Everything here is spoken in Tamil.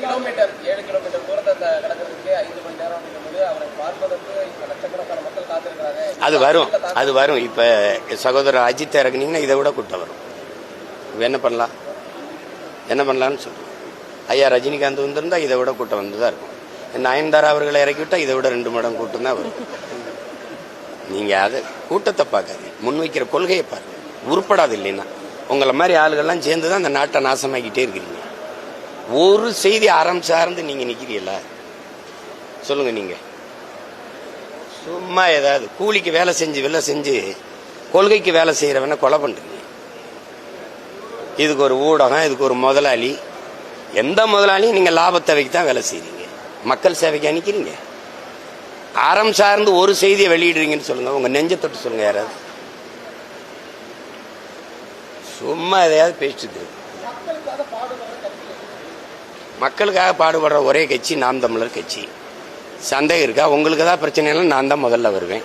கிலோமீட்டர் 7 கிலோமீட்டர் தூரத்தை கடக்கிறதுக்கு 5 மணி நேரம் அப்படிங்கும்போது அவரை பார்ப்பதற்கு லட்சக்கணக்கான மக்கள் காத்திருக்கிறாங்க. அது வரும். இப்ப சகோதரர் அஜித் இறக்குனீங்கன்னா இதை விட கூட்டம் வரும். என்ன பண்ணலாம்னு சொல்றேன். ஐயா ரஜினிகாந்த் வந்திருந்தா இதை விட கூட்டம் வந்துதான் இருக்கும். நயன்தாரா அவர்களை இறக்கிவிட்டா இதை விட 2 மடங்கு கூட்டம் தான் வரும். நீங்க அதை கூட்டத்தை பார்க்காது, முன்வைக்கிற கொள்கையை பாருங்க. உருப்படாது. இல்லைன்னா உங்களை மாதிரி ஆளுகள்லாம் சேர்ந்துதான் அந்த நாட்டை நாசமாக்கிட்டே இருக்கிறீங்க. ஒரு செய்தி அறம் சார்ந்து நீங்க நிக்கிறீங்களா சொல்லுங்க. நீங்க சும்மா ஏதாவது கூலிக்கு வேலை செஞ்சு கொள்கைக்கு வேலை செய்யறவன கொலை பண்றீங்க. இதுக்கு ஒரு ஊடகம், இதுக்கு ஒரு முதலாளி. எந்த முதலாளியும் நீங்க லாபத்தேவைக்கு தான் வேலை செய்றீங்க, மக்கள் சேவைக்கு அனுக்கிறீங்க. அறம் சார்ந்து ஒரு செய்தியை வெளியிடுறீங்கன்னு சொல்லுங்க. உங்க நெஞ்ச தொட்டு சொல்லுங்க. யாராவது சும்மா எதையாவது பேசிட்டு மக்களுக்காக பாடுபடுற ஒரே கட்சி நாம் தமிழர் கட்சி. சந்தேகம் இருக்கா? உங்களுக்கு ஏதாவது பிரச்சனை இல்லை, நான் தான் முதல்ல வருவேன்.